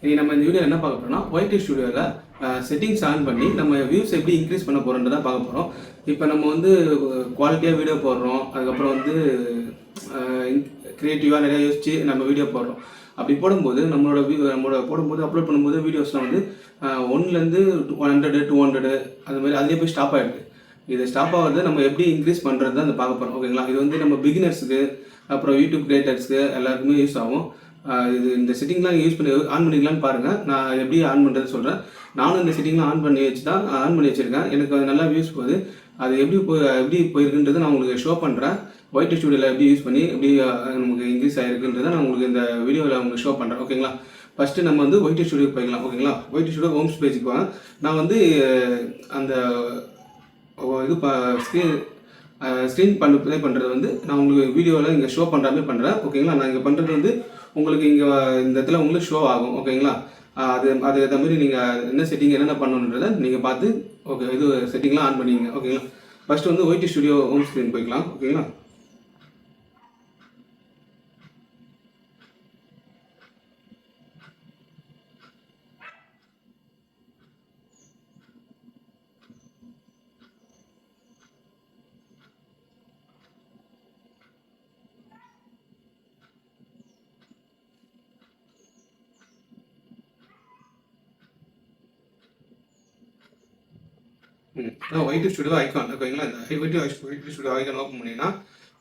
இனி நம்ம இந்த வீடியோ என்ன பார்க்க போறோம்னா ஒயிட் ஸ்டுடியோவில் செட்டிங்ஸ் ஆன் பண்ணி நம்ம வியூஸ் எப்படி இன்க்ரீஸ் பண்ண போகிறோன்றதை பார்க்க போகிறோம். இப்போ நம்ம வந்து குவாலிட்டியாக வீடியோ போடுறோம், அதுக்கப்புறம் வந்து க்ரியேட்டிவாக நிறைய யோசிச்சு நம்ம வீடியோ போடுறோம். அப்படி போடும்போது நம்மளோட போடும்போது அப்லோட் பண்ணும்போது வீடியோஸ்லாம் வந்து 1லேருந்து 100 200 அது மாதிரி அதிலே போய் ஸ்டாப் ஆகிடுது. இது ஸ்டாப் ஆகிறது நம்ம எப்படி இன்க்ரீஸ் பண்ணுறது தான் பார்க்க போகிறோம். ஓகேங்களா? இது வந்து நம்ம பிகினர்ஸுக்கு அப்புறம் யூடியூப் கிரியேட்டர்ஸ்க்கு எல்லாருக்குமே யூஸ் ஆகும். இது இந்த செட்டிங்லாம் யூஸ் பண்ணி ஆன் பண்ணிக்கலான்னு பாருங்கள். நான் எப்படி ஆன் பண்ணுறது சொல்கிறேன். நானும் இந்த செட்டிங்லாம் ஆன் பண்ணி வச்சுருக்கேன். எனக்கு அது நல்லா வியூஸ் போகுது. அது எப்படி போயிருக்குன்றதை நான் உங்களுக்கு ஷோ பண்ணுறேன். ஒயிட் ஸ்டுடியோவில் எப்படி யூஸ் பண்ணி எப்படி நமக்கு இன்க்ரீஸ் ஆகிருக்குன்றதை நான் உங்களுக்கு இந்த வீடியோவில் உங்களுக்கு ஷோ பண்ணுறேன். ஓகேங்களா? ஃபஸ்ட்டு நம்ம வந்து ஒயிட் ஸ்டுடியோக்கு போய்க்கலாம். ஓகேங்களா? ஒயிட் ஸ்டுடியோ ஹோம்ஸ் பேஜுக்கு வாங்க. நான் வந்து அந்த இது ஸ்க்ரீன் ப்ளே பண்ணுறது வந்து நான் உங்களுக்கு வீடியோவில் இங்கே ஷோ பண்ணுற மாதிரி பண்ணுறேன். ஓகேங்களா? நான் இங்கே பண்ணுறது வந்து உங்களுக்கு இங்கே இந்த இடத்துல உங்களுக்கு ஷோ ஆகும். ஓகேங்களா? அதுக்கேற்ற மாதிரி நீங்கள் என்ன செட்டிங் என்னென்ன பண்ணணுன்றதை நீங்கள் பார்த்து இது செட்டிங்லாம் ஆன் பண்ணிங்க. ஓகேங்களா? ஃபஸ்ட்டு வந்து ஒயிட் ஸ்டுடியோ ஹோம் ஸ்க்ரீன் போய்க்கலாம். ஓகேங்களா? White studio icon. ஓகேங்களா? இந்த ஒயிட் ஸ்டுடியோ ஐக்கான் ஓப்பன் பண்ணிங்கன்னா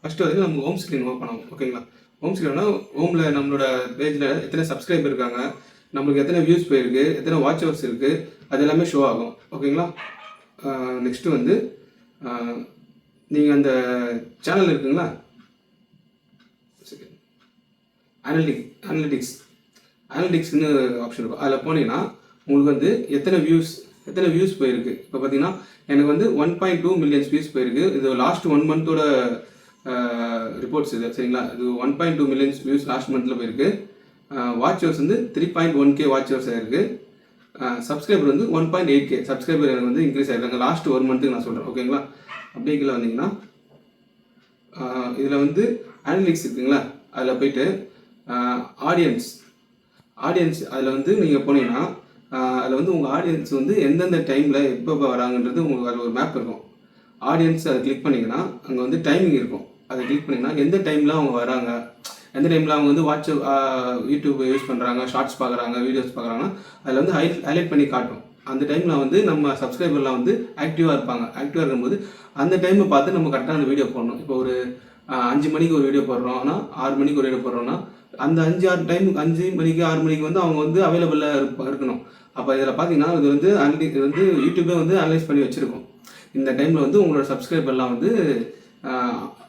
ஃபஸ்ட்டு வந்து நம்ம ஹோம் ஸ்க்ரீன் ஓப்பன் ஆகும். ஓகேங்களா? ஹோம் ஸ்க்ரீன்னா ஹோமில் நம்மளோட பேஜில் எத்தனை சப்ஸ்கிரைபர் இருக்காங்க, நம்மளுக்கு எத்தனை வியூஸ் போயிருக்கு, எத்தனை வாட்ச் ஹவர்ஸ் இருக்குது, அது எல்லாமே ஷோ ஆகும். ஓகேங்களா? நெக்ஸ்ட்டு வந்து நீங்கள் அந்த சேனல் இருக்குங்களா, அனலிட்டிக்ஸ்னு ஆப்ஷன் இருக்கும். அதில் போனீங்கன்னா உங்களுக்கு வந்து எத்தனை வியூஸ் போயிருக்கு. இப்போ பார்த்தீங்கன்னா எனக்கு வந்து 1.2 மில்லியன்ஸ் வியூஸ் போயிருக்கு. இது லாஸ்ட் 1 மந்தோட ரிப்போர்ட்ஸ் இது. சரிங்களா? இது 1.2 மில்லியன்ஸ் வியூஸ் லாஸ்ட் மந்தில் போயிருக்கு. வாட்ச் ஹவர்ஸ் வந்து 3.1K வாட்ச் ஹவர்ஸ் ஆயிருக்கு. சப்ஸ்கிரைபர் வந்து 1.8K சப்ஸ்கிரைபர் எனக்கு வந்து இன்க்ரீஸ் ஆகிருக்காங்க லாஸ்ட் 1 மந்த்துக்கு நான் சொல்கிறேன். ஓகேங்களா? அப்படியே கீழே வந்தீங்கன்னா இதில் வந்து அனலிட்டிக்ஸ் இருக்குங்களா, அதில் போயிட்டு ஆடியன்ஸ் அதில் வந்து நீங்கள் போனீங்கன்னா அதில் வந்து உங்கள் ஆடியன்ஸ் வந்து எந்தெந்த டைமில் எப்போ வராங்கன்றது உங்களுக்கு அதில் ஒரு மேப் இருக்கும். ஆடியன்ஸ் அதை கிளிக் பண்ணிங்கன்னா அங்கே வந்து டைமிங் இருக்கும். அதை கிளிக் பண்ணிங்கன்னா எந்த டைமில் அவங்க வராங்க, எந்த டைமில் அவங்க வந்து யூடியூப் யூஸ் பண்ணுறாங்க, ஷார்ட்ஸ் பார்க்குறாங்க, வீடியோஸ் பார்க்குறாங்கன்னா அதில் வந்து ஹைலைட் பண்ணி காட்டும். அந்த டைமில் வந்து நம்ம சப்ஸ்கிரைபர்லாம் வந்து ஆக்டிவாக இருப்பாங்க. ஆக்டிவாக இருக்கும்போது அந்த டைமை பார்த்து நம்ம கரெக்டாக அந்த வீடியோ போடணும். இப்போ ஒரு 5 மணிக்கு ஒரு வீடியோ போடுறோம்னா 6 மணிக்கு ஒரு வீடியோ போடுறோம்னா அந்த 5 மணிக்கு 6 மணிக்கு வந்து அவங்க வந்து அவைலபிளாக இருக்கணும். அப்போ இதில் பார்த்தீங்கன்னா இது வந்து யூடியூபே வந்து அனலைஸ் பண்ணி வச்சுருக்கோம். இந்த டைமில் வந்து உங்களோட சப்ஸ்கிரைபர்லாம் வந்து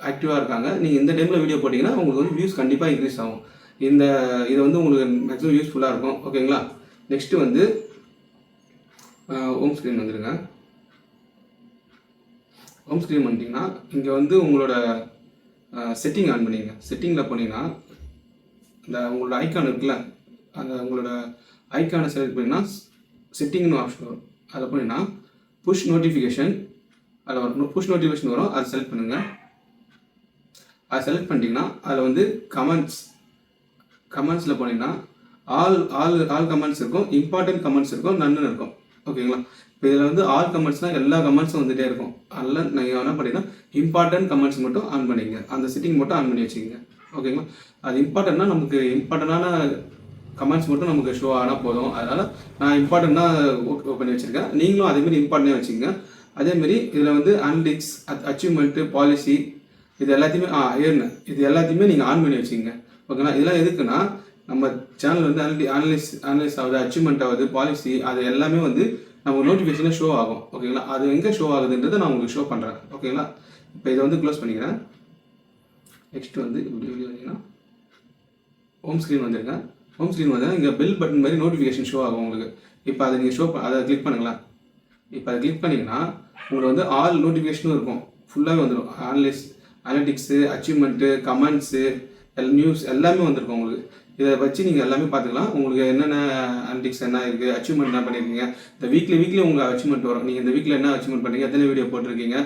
ஆக்டிவாக இருக்காங்க. நீங்கள் இந்த டைமில் வீடியோ போட்டிங்கன்னா உங்களுக்கு வந்து வியூஸ் கண்டிப்பாக இன்க்ரீஸ் ஆகும். இது வந்து உங்களுக்கு மேக்ஸிமம் யூஸ்ஃபுல்லாக இருக்கும். ஓகேங்களா? நெக்ஸ்ட்டு வந்து ஹோம் ஸ்க்ரீன் வந்துடுங்க. ஹோம் ஸ்க்ரீன் பண்ணிட்டீங்கன்னா இங்கே வந்து உங்களோட செட்டிங் ஆன் பண்ணிங்க. செட்டிங்கில் போனீங்கன்னா உங்களோட ஐக்கான் இருக்குல்ல, அந்த உங்களோட ஐக்கானை செலக்ட் பண்ணிங்கன்னா செட்டிங்னு ஆப்ஷன் வரும். அதில் போனீங்கன்னா புஷ் நோட்டிஃபிகேஷன் வரும். அதை செலக்ட் பண்ணுங்கள். அதை செலக்ட் பண்ணிட்டீங்கன்னா அதில் வந்து கமெண்ட்ஸில் போனீங்கன்னா ஆல் கமெண்ட்ஸ் இருக்கும், இம்பார்ட்டன்ட் கமெண்ட்ஸ் இருக்கும், நன்னு இருக்கும். ஓகேங்களா? இப்போ இதில் வந்து ஆல் கமெண்ட்ஸ்னால் எல்லா கமெண்ட்ஸும் வந்துகிட்டே இருக்கும். அதில் நீங்கள் என்ன பண்ணிங்கன்னா இம்பார்ட்டன்ட் கமெண்ட்ஸ் மட்டும் ஆன் பண்ணிங்க. அந்த செட்டிங் மட்டும் ஆன் பண்ணி வச்சுக்கோங்க. ஓகேங்களா? அது இம்பார்ட்டன்ட்னா நமக்கு இம்பார்ட்டண்டான கமெண்ட்ஸ் மட்டும் நமக்கு ஷோ ஆனால் போதும். அதனால் நான் இம்பார்ட்டண்ட்டாக பண்ணி வச்சுருக்கேன். நீங்களும் அதேமாரி இம்பார்ட்டன்டாக வச்சுக்கோங்க. அதேமாரி இதில் வந்து அனலிட்டிக்ஸ், அச்சீவ்மெண்ட்டு, பாலிசி இது எல்லாத்தையுமே நீங்கள் ஆன் பண்ணி வச்சுக்கோங்க. ஓகேங்களா? இதெல்லாம் எதுக்குன்னா நம்ம சேனல் வந்து அனலைஸ் ஆகுது, அச்சீவ்மெண்ட் ஆகுது, பாலிசி அது எல்லாமே வந்து நம்ம நோட்டிஃபிகேஷனில் ஷோ ஆகும். ஓகேங்களா? அது எங்கே ஷோ ஆகுதுன்றதை நான் உங்களுக்கு ஷோ பண்ணுறேன். ஓகேங்களா? இப்போ இதை வந்து க்ளோஸ் பண்ணிக்கிறேன். நெக்ஸ்ட் வந்து இப்படி வந்தீங்கன்னா ஹோம் ஸ்க்ரீன் வந்துருங்க. ஹோம் ஸ்க்ரீன் வந்து இங்கே பெல் பட்டன் மாதிரி நோட்டிஃபிகேஷன் ஷோ ஆகும் உங்களுக்கு. இப்போ அதை நீங்கள் அதை கிளிக் பண்ணுங்களேன். இப்போ அதை கிளிக் பண்ணிங்கன்னா உங்களுக்கு வந்து ஆல் நோட்டிஃபிகேஷனும் இருக்கும். ஃபுல்லாகவே வந்துடும். அனலிட்டிக்ஸு, அச்சீவ்மெண்ட்டு, கமெண்ட்ஸு, நியூஸ் எல்லாமே வந்துருக்கும் உங்களுக்கு. இதை வச்சு நீங்கள் எல்லாமே பார்த்துக்கலாம். உங்களுக்கு என்னென்ன அனலிட்டிக்ஸ் என்ன இருக்குது, அச்சீவ்மெண்ட் என்ன பண்ணியிருக்கீங்க, இந்த வீக்லி உங்களுக்கு அச்சீவ்மெண்ட் வரும். நீங்கள் இந்த வீக்கில் என்ன அச்சீவ்மெண்ட் பண்ணுறீங்க, எத்தனை வீடியோ போட்டிருக்கீங்க,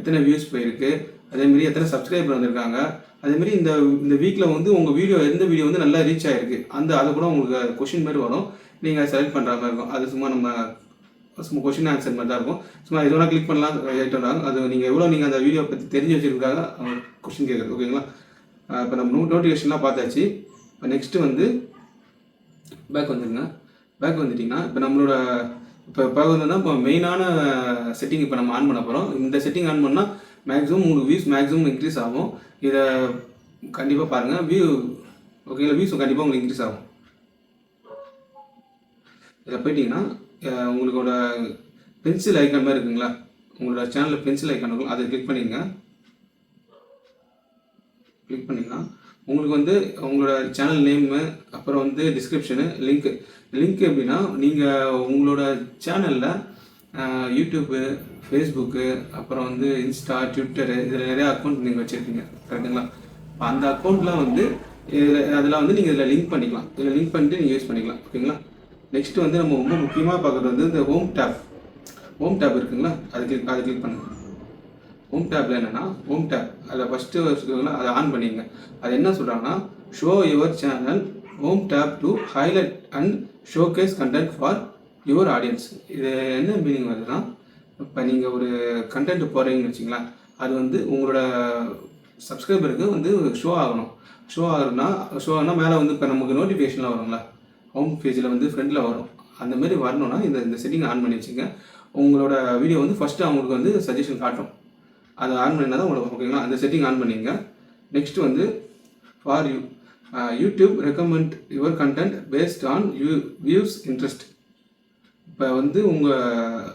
எத்தனை வியூஸ் போயிருக்கு, அதேமாரி எத்தனை சப்ஸ்கிரைபர் வந்திருக்காங்க, அதேமாரி இந்த வீக்கில் வந்து உங்கள் எந்த வீடியோ வந்து நல்லா ரீச் ஆகிருக்கு அதை கூட உங்களுக்கு கொஷின் மாதிரி வரும். நீங்கள் செலக்ட் பண்ணுற மாதிரி இருக்கும். அது சும்மா கொஷின் ஆன்சர் மாதிரி தான் இருக்கும். சும்மா எது வேணால் கிளிக் பண்ணலாம், ஏற்றாங்க. அது நீங்கள் எவ்வளோ நீங்கள் அந்த வீடியோ பற்றி தெரிஞ்சு வச்சுருக்காங்க அவங்க கொஷின் கேட்குறது. ஓகேங்களா? இப்போ நம்ம நோட்டிஃபிகேஷன்லாம் பார்த்தாச்சு. இப்போ நெக்ஸ்ட்டு வந்து பேக் வந்துடுங்க. பேக் வந்துட்டிங்கன்னா இப்போ நம்மளோட இப்போ வந்து இப்போ மெயினான செட்டிங் இப்போ நம்ம ஆன் பண்ண போகிறோம். இந்த செட்டிங் ஆன் பண்ணால் மேக்ஸிமம் உங்களுக்கு வியூஸ் மேக்ஸிமம் இன்க்ரீஸ் ஆகும். இதை கண்டிப்பாக பாருங்கள். ஓகேங்களா? வியூஸ் கண்டிப்பாக உங்களுக்கு இன்க்ரீஸ் ஆகும். இதில் போயிட்டிங்கன்னா உங்களோட பென்சில் ஐக்கான் மாதிரி இருக்குங்களா, உங்களோட சேனலில் பென்சில் ஐக்கான் இருக்கும், அதை கிளிக் பண்ணிங்க. கிளிக் பண்ணிங்கன்னா உங்களுக்கு வந்து உங்களோட சேனல் நேமு, அப்புறம் வந்து டிஸ்கிரிப்ஷனு, லிங்க் எப்படின்னா நீங்கள் உங்களோட சேனலில் யூடியூப்பு, ஃபேஸ்புக்கு, அப்புறம் வந்து இன்ஸ்டா, ட்விட்டரு, இதில் நிறையா அக்கௌண்ட் நீங்கள் வச்சுருக்கீங்க. கரெக்டுங்களா? அந்த அக்கௌண்ட்லாம் வந்து அதில் வந்து நீங்கள் இதில் லிங்க் பண்ணிக்கலாம். இதில் லிங்க் பண்ணிட்டு நீங்கள் யூஸ் பண்ணிக்கலாம். ஓகேங்களா? நெக்ஸ்ட் வந்து நம்ம ரொம்ப முக்கியமாக பார்க்குறது வந்து இந்த ஹோம் டேப் இருக்குங்களா, அதை கிளிக் பண்ணுங்கள். ஹோம் டேப்பில் என்னென்னா அதில் ஃபஸ்ட்டு அதை ஆன் பண்ணிங்க. அது என்ன சொல்கிறாங்கன்னா, show your channel home tape to highlight and showcase content for your audience. இது என்ன மீனிங் வருதுன்னா, இப்போ நீங்கள் ஒரு கண்டென்ட் போடுறீங்கன்னு வச்சிங்களேன், அது வந்து உங்களோட சப்ஸ்கிரைபருக்கு வந்து ஷோ ஆகுனா மேலே வந்து இப்போ நமக்கு நோட்டிஃபிகேஷன்லாம் வருங்களா, ஹோம் பேஜில் வந்து ஃப்ரண்டில் வரும். அந்த மாதிரி வரணும்னா இந்த செட்டிங் ஆன் பண்ணி வச்சுங்க. உங்களோட வீடியோ வந்து ஃபஸ்ட்டு அவங்களுக்கு வந்து சஜஷன் காட்டும். அதை ஆன் பண்ணினா தான் உங்களுக்கு ஓகேங்களா? அந்த செட்டிங் ஆன் பண்ணிங்க. நெக்ஸ்ட் வந்து for YouTube recommend your content based on views interest. இப்போ வந்து உங்கள்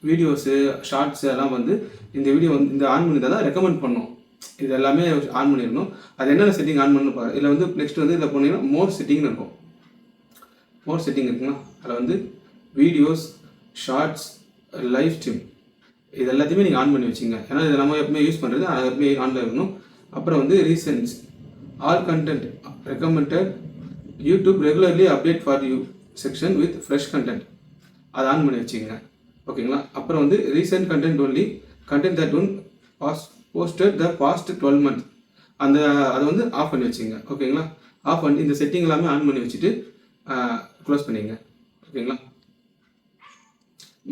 வீடியோஸு, ஷார்ட்ஸு எல்லாம் வந்து இந்த வீடியோ வந்து இந்த ஆன் பண்ணி தான் ரெக்கமெண்ட் பண்ணும். இது எல்லாமே ஆன் பண்ணிடணும். அது என்னென்ன செட்டிங் ஆன் பண்ணணும் பாருங்கள். இதில் வந்து நெக்ஸ்ட் வந்து இதில் போனீங்கன்னா மோர் செட்டிங்னு இருக்கும். மோர் செட்டிங் இருக்குங்களா, அதில் வந்து வீடியோஸ், ஷார்ட்ஸ், லைவ் ஸ்ட்ரீம், இது எல்லாத்தையுமே நீங்கள் ஆன் பண்ணி வச்சுங்க. ஏன்னா இதை நம்ம எப்பவுமே யூஸ் பண்ணுறது, அதை எப்பவுமே ஆனில் இருக்கணும். அப்புறம் வந்து reasons, all content recommended, YouTube regularly update for you section with fresh content, அதை ஆன் பண்ணி வச்சுங்க. ஓகேங்களா? அப்புறம் வந்து recent content only, content that one posted the past 12 months, அதை வந்து ஆஃப் பண்ணி வச்சுங்க. ஓகேங்களா? ஆஃப் பண்ணி இந்த செட்டிங் எல்லாமே ஆன் பண்ணி வச்சுட்டு க்ளோஸ் பண்ணிங்க. ஓகேங்களா?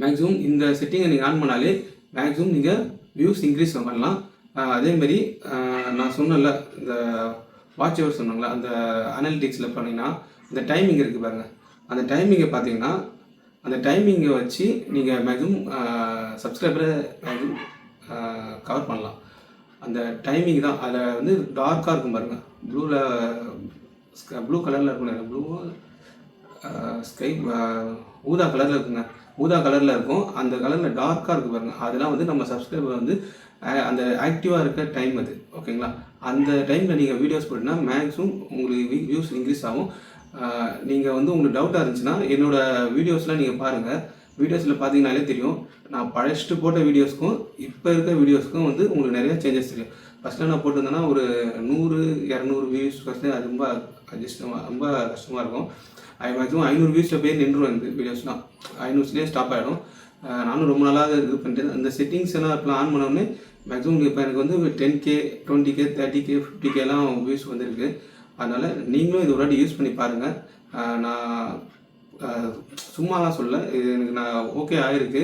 மேக்ஸிமம் இந்த செட்டிங்கை நீங்கள் ஆன் பண்ணாலே மேக்ஸிமம் நீங்கள் வியூஸ் இன்க்ரீஸ் பண்ணலாம். அதேமாரி நான் சொன்னல இந்த வாட்ச் ஹவர் சொன்னாங்களா, அந்த அனாலிட்டிக்ஸில் பண்ணிங்கன்னா இந்த டைமிங் இருக்குது பாருங்கள். அந்த டைமிங்கை பார்த்தீங்கன்னா அந்த டைமிங்கை வச்சு நீங்கள் மேக்ஸிமம் சப்ஸ்கிரைபரை மேக்ஸிமம் கவர் பண்ணலாம். அந்த டைமிங் தான் அதில் வந்து டார்க்காக இருக்கும் பாருங்கள். ப்ளூ கலரில் இருக்கும், ஸ்கை ஊதா கலரில் இருக்குங்க. ஊதா கலரில் இருக்கும். அந்த கலரில் டார்க்காக இருக்குது பாருங்கள். அதெல்லாம் வந்து நம்ம சப்ஸ்கிரைபர் வந்து அந்த ஆக்டிவாக இருக்க டைம் அது. ஓகேங்களா? அந்த டைமில் நீங்கள் வீடியோஸ் போட்டிங்கன்னா மேக்ஸிமம் உங்களுக்கு வியூஸ் இன்க்ரீஸ் ஆகும். நீங்கள் வந்து உங்களுக்கு டவுட்டாக இருந்துச்சுன்னா என்னோடய வீடியோஸ்லாம் நீங்கள் பாருங்கள். வீடியோஸில் பார்த்தீங்கனாலே தெரியும். நான் பழசிட்டு போட்ட வீடியோஸ்க்கும் இப்போ இருக்க வீடியோஸ்க்கும் வந்து உங்களுக்கு நிறையா சேஞ்சஸ் தெரியும். ஃபஸ்ட்டில் நான் போட்டிருந்தேன்னா ஒரு 100-200 வியூஸ் ஃபஸ்ட்டு, அது ரொம்ப கஷ்டமாக இருக்கும். மேக்ஸிமம் 500 வியூஸில் போய் நின்றுடும் இந்த வீடியோஸ்லாம். 500ஸ்லேயே ஸ்டாப் ஆகிடும். நானும் ரொம்ப நாளாக இது பண்ணிட்டேன். அந்த செட்டிங்ஸ் எல்லாம் இப்போலாம் ஆன் பண்ணோடனே மேக்ஸிமம் இப்போ எனக்கு வந்து 10K, 20K, 30K, 50Kலாம் வியூஸ் வந்துருக்கு. அதனால் நீங்களும் இது ஒரு வாட்டி யூஸ் பண்ணி பாருங்கள். நான் சும்மாலாம் சொல்ல, இது எனக்கு ஓகே ஆகிருக்கு.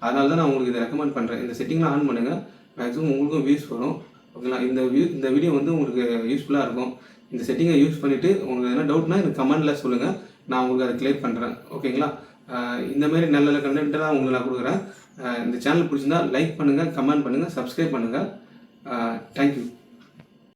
அதனால தான் நான் உங்களுக்கு இதை ரெக்கமெண்ட் பண்ணுறேன். இந்த செட்டிங்லாம் ஆன் பண்ணுங்கள், மேக்ஸிமம் உங்களுக்கும் வியூஸ் வரும். ஓகேங்களா? இந்த வீடியோ வந்து உங்களுக்கு யூஸ்ஃபுல்லாக இருக்கும். இந்த செட்டிங்கை யூஸ் பண்ணிவிட்டு உங்களுக்கு எதனா டவுட்னா எனக்கு கமெண்ட்டில் சொல்லுங்கள், நான் உங்களுக்கு அதை கிளியர் பண்ணுறேன். ஓகேங்களா? இந்தமாரி நல்ல நல்ல கண்டென்ட்டெல்லாம் உங்களுக்கு நான் கொடுக்குறேன். இந்த சேனல் பிடிச்சிருந்தா லைக் பண்ணுங்கள், கமெண்ட் பண்ணுங்கள், சப்ஸ்கிரைப் பண்ணுங்கள். தேங்க்யூ.